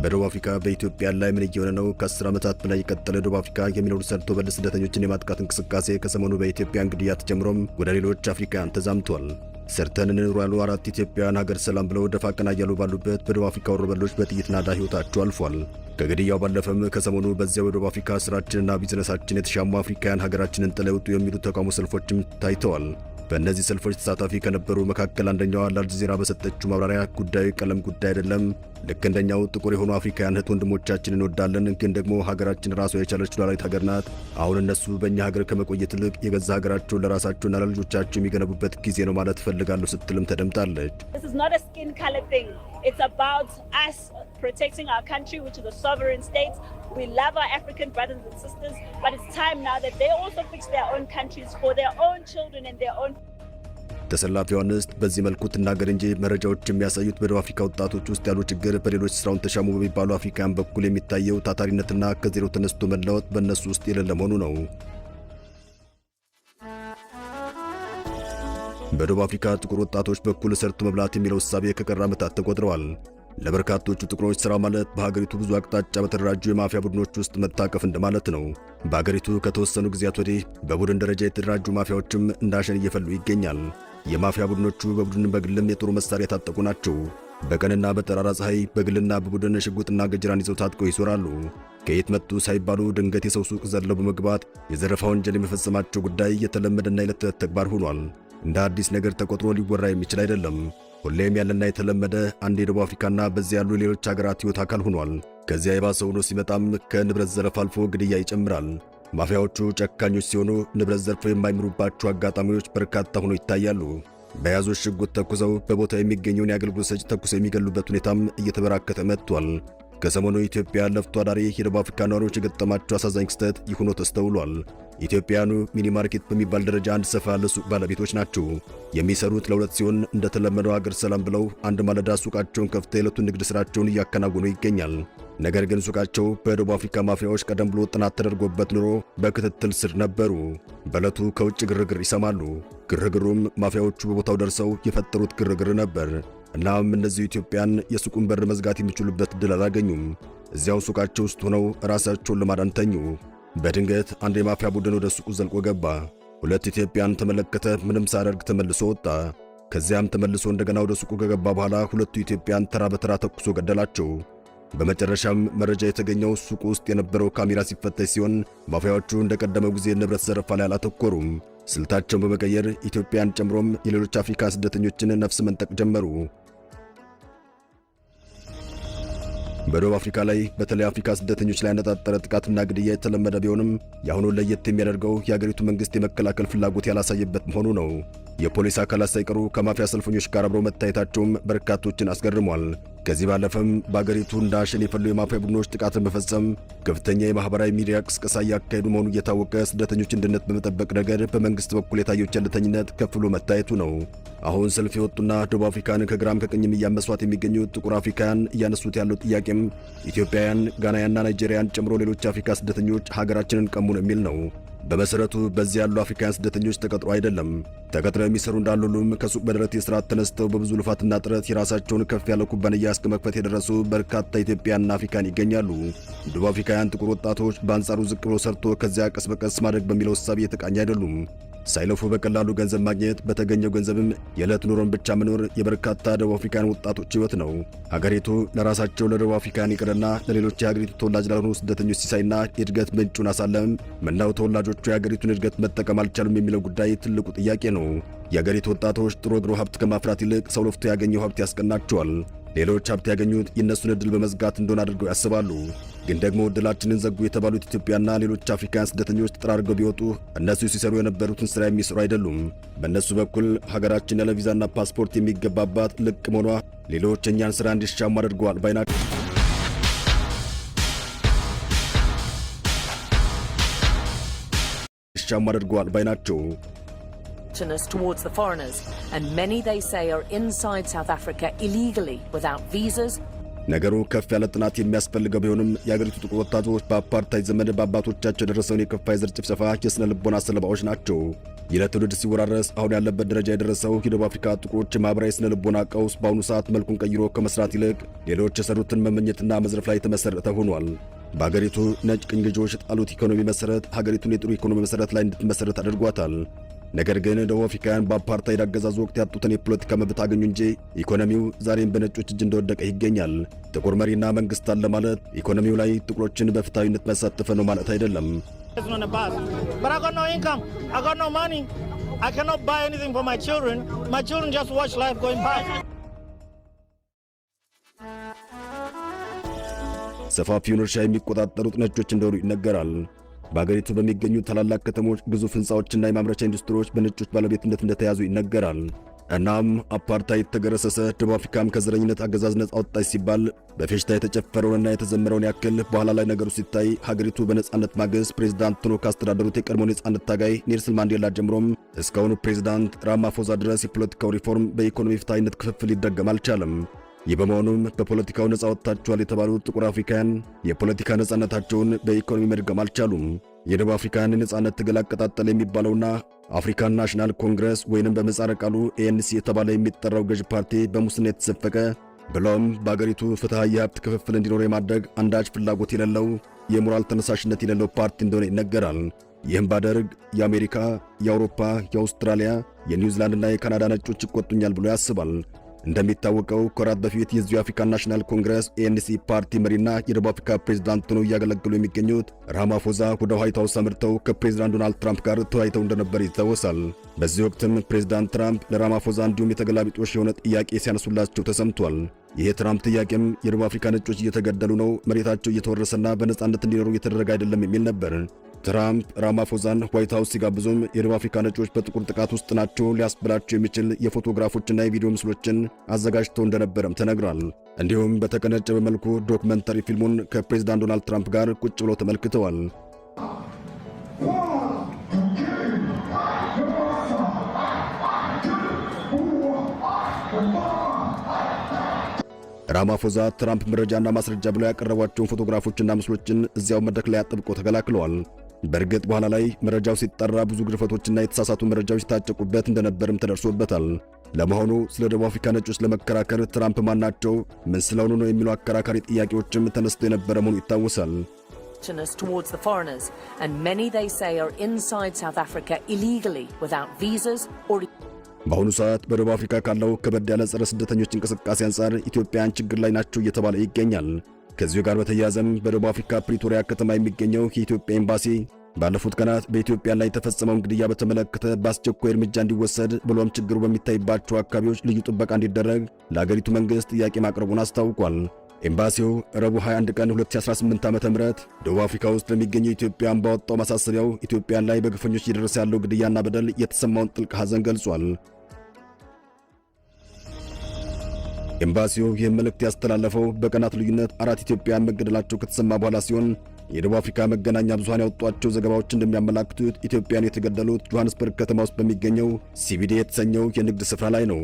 በደቡብ አፍሪካ በኢትዮጵያ ላይ ምን እየሆነ ነው? ከ10 ዓመታት በላይ የቀጠለ ደቡብ አፍሪካ የሚኖሩ ሰርቶ በል ስደተኞችን የማጥቃት እንቅስቃሴ ከሰሞኑ በኢትዮጵያ እንግዲህ ተጀምሮም ወደ ሌሎች አፍሪካውያን ተዛምቷል። ሰርተን እንኑር ያሉ 4 ኢትዮጵያውያን ሀገር ሰላም ብለው ደፋ ቀና እያሉ ባሉበት በደቡብ አፍሪካ ወሮበሎች በጥይት ናዳ ሕይወታቸው አልፏል። ከግድያው ባለፈም ከሰሞኑ በዚያው በደቡብ አፍሪካ ስራችንና ቢዝነሳችን የተሻሙ አፍሪካውያን ሀገራችንን ጥለው ይውጡ የሚሉ ተቃውሞ ሰልፎችም ታይተዋል። በእነዚህ ሰልፎች ተሳታፊ ከነበሩ መካከል አንደኛዋ ለአልጀዚራ በሰጠችው ማብራሪያ ጉዳዩ ቀለም ጉዳይ አይደለም፣ ልክ እንደኛው ጥቁር የሆኑ አፍሪካውያን እህት ወንድሞቻችንን እንወዳለን፣ ግን ደግሞ ሀገራችን ራሷ የቻለች ሉዓላዊት ሀገር ናት። አሁን እነሱ በእኛ ሀገር ከመቆየት ይልቅ የገዛ ሀገራቸውን ለራሳቸውና ለልጆቻቸው የሚገነቡበት ጊዜ ነው ማለት እፈልጋለሁ ስትልም ተደምጣለች። It's about us protecting our country, which is a sovereign state. We love our African brothers and sisters, but it's time now that they also fix their own countries for their own children and their own. ተሰላፊው አንስት በዚህ መልኩ ትናገር እንጂ መረጃዎች የሚያሳዩት በደቡብ አፍሪካ ወጣቶች ውስጥ ያለው ችግር በሌሎች ስራውን ተሻሙ በሚባሉ አፍሪካውያን በኩል የሚታየው ታታሪነትና ከዜሮ ተነስቶ መለወጥ በእነሱ ውስጥ የሌለ መሆኑ ነው። በደቡብ አፍሪካ ጥቁር ወጣቶች በኩል ሰርቶ መብላት የሚለው እሳቤ ከቀረ ዓመታት ተቆጥረዋል። ለበርካቶቹ ጥቁሮች ሥራ ማለት በሀገሪቱ ብዙ አቅጣጫ በተደራጁ የማፊያ ቡድኖች ውስጥ መታቀፍ እንደማለት ነው። በሀገሪቱ ከተወሰኑ ጊዜያት ወዲህ በቡድን ደረጃ የተደራጁ ማፊያዎችም እንዳሸን እየፈሉ ይገኛል። የማፊያ ቡድኖቹ በቡድን በግልም የጦር መሳሪያ የታጠቁ ናቸው። በቀንና በጠራራ ፀሐይ በግልና በቡድን ሽጉጥና ገጀራን ይዘው ታጥቀው ይዞራሉ። ከየት መጡ ሳይባሉ ድንገት የሰው ሱቅ ዘለው በመግባት የዘረፋ ወንጀል የመፈጸማቸው ጉዳይ የተለመደና የዕለት ተዕለት ተግባር ሆኗል። እንደ አዲስ ነገር ተቆጥሮ ሊወራ የሚችል አይደለም። ሁሌም ያለና የተለመደ አንድ የደቡብ አፍሪካና በዚያ ያሉ ሌሎች ሀገራት ሕይወት አካል ሆኗል። ከዚያ የባሰ ሆኖ ሲመጣም ከንብረት ዘረፍ አልፎ ግድያ ይጨምራል። ማፊያዎቹ ጨካኞች ሲሆኑ ንብረት ዘርፈው የማይምሩባቸው አጋጣሚዎች በርካታ ሆኖ ይታያሉ። በያዙት ሽጉጥ ተኩሰው በቦታው የሚገኘውን የአገልግሎት ሰጪ ተኩሰው የሚገሉበት ሁኔታም እየተበራከተ መጥቷል። ከሰሞኑ ኢትዮጵያ ለፍቶ አዳሪ የደቡብ አፍሪካ ነዋሪዎች የገጠማቸው አሳዛኝ ክስተት ይህ ሆኖ ተስተውሏል። ኢትዮጵያውያኑ ሚኒ ማርኬት በሚባል ደረጃ አንድ ሰፋ ያለ ሱቅ ባለቤቶች ናቸው። የሚሰሩት ለሁለት ሲሆን እንደተለመደው ሀገር ሰላም ብለው አንድ ማለዳ ሱቃቸውን ከፍተው የዕለቱን ንግድ ሥራቸውን እያከናወኑ ይገኛል። ነገር ግን ሱቃቸው በደቡብ አፍሪካ ማፊያዎች ቀደም ብሎ ጥናት ተደርጎበት ኑሮ በክትትል ስር ነበሩ። በዕለቱ ከውጭ ግርግር ይሰማሉ። ግርግሩም ማፊያዎቹ በቦታው ደርሰው የፈጠሩት ግርግር ነበር። እናም እነዚህ ኢትዮጵያን የሱቁን በር መዝጋት የሚችሉበት ዕድል አላገኙም። እዚያው ሱቃቸው ውስጥ ሆነው ራሳቸውን ለማዳን ተኙ። በድንገት አንድ የማፊያ ቡድን ወደ ሱቁ ዘልቆ ገባ። 2 ኢትዮጵያን ተመለከተ። ምንም ሳያደርግ ተመልሶ ወጣ። ከዚያም ተመልሶ እንደገና ወደ ሱቁ ከገባ በኋላ 2 ኢትዮጵያን ተራ በተራ ተኩሶ ገደላቸው። በመጨረሻም መረጃ የተገኘው ሱቁ ውስጥ የነበረው ካሜራ ሲፈተሽ ሲሆን ማፊያዎቹ እንደቀደመው ጊዜ ንብረት ዘረፋ ላይ አላተኮሩም። ስልታቸውን በመቀየር ኢትዮጵያን ጨምሮም የሌሎች አፍሪካ ስደተኞችን ነፍስ መንጠቅ ጀመሩ። በደቡብ አፍሪካ ላይ በተለይ አፍሪካ ስደተኞች ላይ ያነጣጠረ ጥቃትና ግድያ የተለመደ ቢሆንም የአሁኑን ለየት የሚያደርገው የአገሪቱ መንግሥት የመከላከል ፍላጎት ያላሳየበት መሆኑ ነው። የፖሊስ አካላት ሳይቀሩ ከማፊያ ሰልፈኞች ጋር አብረው መታየታቸውም በርካቶችን አስገርሟል። ከዚህ ባለፈም በአገሪቱ እንደ አሸን የፈሉ የማፊያ ቡድኖች ጥቃትን በመፈጸም ከፍተኛ የማህበራዊ ሚዲያ ቅስቀሳ እያካሄዱ መሆኑ እየታወቀ ስደተኞች ደህንነት በመጠበቅ ረገድ በመንግስት በኩል የታየው ቸልተኝነት ከፍ ብሎ መታየቱ ነው። አሁን ሰልፍ የወጡና ደቡብ አፍሪካን ከግራም ከቀኝም እያመሷት የሚገኙት ጥቁር አፍሪካውያን እያነሱት ያለው ጥያቄም ኢትዮጵያውያን፣ ጋናውያንና ናይጄሪያን ጨምሮ ሌሎች አፍሪካ ስደተኞች ሀገራችንን ቀሙን የሚል ነው። በመሰረቱ በዚህ ያሉ አፍሪካውያን ስደተኞች ተቀጥሮ አይደለም። ተቀጥረው የሚሰሩ እንዳሉ ሁሉም ከሱቅ በደረት የሥራ ተነስተው በብዙ ልፋትና ጥረት የራሳቸውን ከፍ ያለ ኩባንያ እስከ መክፈት የደረሱ በርካታ ኢትዮጵያና አፍሪካን ይገኛሉ። ደቡብ አፍሪካውያን ጥቁር ወጣቶች በአንጻሩ ዝቅ ብሎ ሰርቶ ከዚያ ቀስ በቀስ ማደግ በሚለው እሳቤ የተቃኘ አይደሉም። ሳይለፉ በቀላሉ ገንዘብ ማግኘት፣ በተገኘው ገንዘብም የዕለት ኑሮን ብቻ መኖር የበርካታ ደቡብ አፍሪካውያን ወጣቶች ሕይወት ነው። ሀገሪቱ ለራሳቸው ለደቡብ አፍሪካውያን ይቅርና ለሌሎች የሀገሪቱ ተወላጅ ላልሆኑ ስደተኞች ሲሳይና የእድገት ምንጩን አሳለም። ምነው ተወላጆቹ የሀገሪቱን እድገት መጠቀም አልቻሉም የሚለው ጉዳይ ትልቁ ጥያቄ ነው። የሀገሪቱ ወጣቶች ጥሮ ግሮ ሀብት ከማፍራት ይልቅ ሰው ለፍቶ ያገኘው ሀብት ያስቀናቸዋል። ሌሎች ሀብት ያገኙት የእነሱን ዕድል በመዝጋት እንደሆነ አድርገው ያስባሉ። ግን ደግሞ ዕድላችንን ዘጉ የተባሉት ኢትዮጵያና ሌሎች አፍሪካውያን ስደተኞች ተጠራርገው ቢወጡ እነሱ ሲሰሩ የነበሩትን ሥራ የሚሰሩ አይደሉም። በእነሱ በኩል ሀገራችን ያለ ቪዛና ፓስፖርት የሚገባባት ልቅ መሆኗ ሌሎች እኛን ሥራ እንዲሻሙ አድርገዋል ባይናቸው towards the foreigners, and many they say are inside South Africa illegally without visas. ነገሩ ከፍ ያለ ጥናት የሚያስፈልገው ቢሆንም የአገሪቱ ጥቁር ወጣቶች በአፓርታይድ ዘመን በአባቶቻቸው የደረሰውን የከፋ የዘር ጭፍጨፋ የስነ ልቦና ሰለባዎች ናቸው። ይህ ለትውልድ ሲወራረስ አሁን ያለበት ደረጃ የደረሰው የደቡብ አፍሪካ ጥቁሮች የማህበራዊ ስነ ልቦና ቀውስ በአሁኑ ሰዓት መልኩን ቀይሮ ከመስራት ይልቅ ሌሎች የሰሩትን መመኘትና መዝረፍ ላይ የተመሰረተ ሆኗል። በአገሪቱ ነጭ ቅኝ ገዢዎች የጣሉት ኢኮኖሚ መሰረት ሀገሪቱን የጥሩ ኢኮኖሚ መሰረት ላይ እንድትመሰረት አድርጓታል። ነገር ግን ደቡብ አፍሪካውያን በአፓርታይድ አገዛዝ ወቅት ያጡትን የፖለቲካ መብት አገኙ እንጂ ኢኮኖሚው ዛሬም በነጮች እጅ እንደወደቀ ይገኛል። ጥቁር መሪና መንግስት አለ ማለት ኢኮኖሚው ላይ ጥቁሮችን በፍትሃዊነት መሳተፈ ነው ማለት አይደለም። But I got no income. I got no money. I cannot buy anything for my children. My children just watch life going by. ሰፋፊውን እርሻ የሚቆጣጠሩት ነጮች እንደሆኑ ይነገራል። በአገሪቱ በሚገኙ ታላላቅ ከተሞች ግዙፍ ህንፃዎችና የማምረቻ ኢንዱስትሪዎች በነጮች ባለቤትነት እንደተያዙ ይነገራል። እናም አፓርታይድ ተገረሰሰ፣ ደቡብ አፍሪካም ከዘረኝነት አገዛዝ ነጻ ወጣች ሲባል በፌሽታ የተጨፈረውንና የተዘመረውን ያክል በኋላ ላይ ነገሩ ሲታይ ሀገሪቱ በነጻነት ማግስት ፕሬዝዳንት ሆነው ካስተዳደሩት የቀድሞ ነጻነት ታጋይ ኔልሰን ማንዴላ ጀምሮም እስካሁኑ ፕሬዝዳንት ራማፎዛ ድረስ የፖለቲካው ሪፎርም በኢኮኖሚ ፍትሃዊነት ክፍፍል ሊደገም አልቻለም። ይህ በመሆኑም በፖለቲካው ነጻ ወጥታችኋል የተባሉት ጥቁር አፍሪካውያን የፖለቲካ ነጻነታቸውን በኢኮኖሚ መድገም አልቻሉም። የደቡብ አፍሪካን ነጻነት ትግል አቀጣጠለ የሚባለውና አፍሪካን ናሽናል ኮንግረስ ወይንም በምህጻረ ቃሉ ANC የተባለ የሚጠራው ገዥ ፓርቲ በሙስና የተሰፈቀ ብሎም በአገሪቱ ፍትሃዊ የሀብት ክፍፍል እንዲኖር የማድረግ አንዳች ፍላጎት የሌለው የሞራል ተነሳሽነት የሌለው ፓርቲ እንደሆነ ይነገራል። ይህም ባደርግ የአሜሪካ፣ የአውሮፓ፣ የአውስትራሊያ፣ የኒውዚላንድና የካናዳ ነጮች ይቆጡኛል ብሎ ያስባል። እንደሚታወቀው ከወራት በፊት የዚሁ የአፍሪካን ናሽናል ኮንግረስ ANC ፓርቲ መሪና የደቡብ አፍሪካ ፕሬዝዳንት ሆነው እያገለገሉ የሚገኙት ራማፎዛ ወደ ዋይት ሃውስ አምርተው ከፕሬዝዳንት ዶናልድ ትራምፕ ጋር ተወያይተው እንደነበር ይታወሳል። በዚህ ወቅትም ፕሬዝዳንት ትራምፕ ለራማፎዛ እንዲሁም የተገላቢጦሽ የሆነ ጥያቄ ሲያነሱላቸው ተሰምቷል። ይህ የትራምፕ ጥያቄም የደቡብ አፍሪካ ነጮች እየተገደሉ ነው፣ መሬታቸው እየተወረሰና በነጻነት እንዲኖሩ እየተደረገ አይደለም የሚል ነበር። ትራምፕ ራማፎዛን ዋይት ሃውስ ሲጋብዙም የደቡብ አፍሪካ ነጮች በጥቁር ጥቃት ውስጥ ናቸው ሊያስብላቸው የሚችል የፎቶግራፎችና የቪዲዮ ምስሎችን አዘጋጅተው እንደነበረም ተነግሯል። እንዲሁም በተቀነጨበ መልኩ ዶክመንታሪ ፊልሙን ከፕሬዝዳንት ዶናልድ ትራምፕ ጋር ቁጭ ብለው ተመልክተዋል። ራማፎዛ ትራምፕ መረጃና ማስረጃ ብለው ያቀረቧቸውን ፎቶግራፎችና ምስሎችን እዚያው መድረክ ላይ አጥብቀው ተከላክለዋል። በእርግጥ በኋላ ላይ መረጃው ሲጠራ ብዙ ግርፈቶችና የተሳሳቱ መረጃዎች ታጨቁበት እንደነበርም ተደርሶበታል። ለመሆኑ ስለ ደቡብ አፍሪካ ነጮች ለመከራከር ትራምፕ ማናቸው? ምን ስለሆኑ ነው የሚሉ አከራካሪ ጥያቄዎችም ተነስተው የነበረ መሆኑ ይታወሳል። towards the foreigners, and many they say are inside South Africa illegally without visas or በአሁኑ ሰዓት በደቡብ አፍሪካ ካለው ከበድ ያለ ጸረ ስደተኞች እንቅስቃሴ አንጻር ኢትዮጵያን ችግር ላይ ናቸው እየተባለ ይገኛል። ከዚሁ ጋር በተያያዘም በደቡብ አፍሪካ ፕሪቶሪያ ከተማ የሚገኘው የኢትዮጵያ ኤምባሲ ባለፉት ቀናት በኢትዮጵያ ላይ የተፈጸመውን ግድያ በተመለከተ በአስቸኳይ እርምጃ እንዲወሰድ ብሎም ችግሩ በሚታይባቸው አካባቢዎች ልዩ ጥበቃ እንዲደረግ ለአገሪቱ መንግስት ጥያቄ ማቅረቡን አስታውቋል። ኤምባሲው ረቡዕ 21 ቀን 2018 ዓ.ም ደቡብ አፍሪካ ውስጥ ለሚገኘው ኢትዮጵያን ባወጣው ማሳሰቢያው ኢትዮጵያን ላይ በግፈኞች እየደረሰ ያለው ግድያና በደል የተሰማውን ጥልቅ ሐዘን ገልጿል። ኤምባሲው ይህን መልእክት ያስተላለፈው በቀናት ልዩነት 4 ኢትዮጵያውያን መገደላቸው ከተሰማ በኋላ ሲሆን የደቡብ አፍሪካ መገናኛ ብዙሃን ያወጧቸው ዘገባዎች እንደሚያመላክቱት ኢትዮጵያውያን የተገደሉት ጆሃንስበርግ ከተማ ውስጥ በሚገኘው CBD የተሰኘው የንግድ ስፍራ ላይ ነው።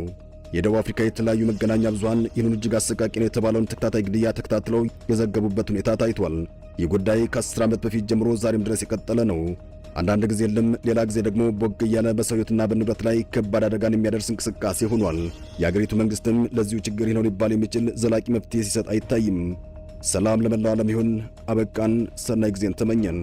የደቡብ አፍሪካ የተለያዩ መገናኛ ብዙሃን ይህን እጅግ አሰቃቂ ነው የተባለውን ተከታታይ ግድያ ተከታትለው የዘገቡበት ሁኔታ ታይቷል። ይህ ጉዳይ ከ10 ዓመት በፊት ጀምሮ ዛሬም ድረስ የቀጠለ ነው። አንዳንድ ጊዜ ልም ሌላ ጊዜ ደግሞ ቦግ እያለ በሰው ሕይወትና በንብረት ላይ ከባድ አደጋን የሚያደርስ እንቅስቃሴ ሆኗል። የአገሪቱ መንግስትም ለዚሁ ችግር ነው ሊባል የሚችል ዘላቂ መፍትሄ ሲሰጥ አይታይም። ሰላም ለመላው ዓለም ይሁን። አበቃን። ሰናይ ጊዜን ተመኘን።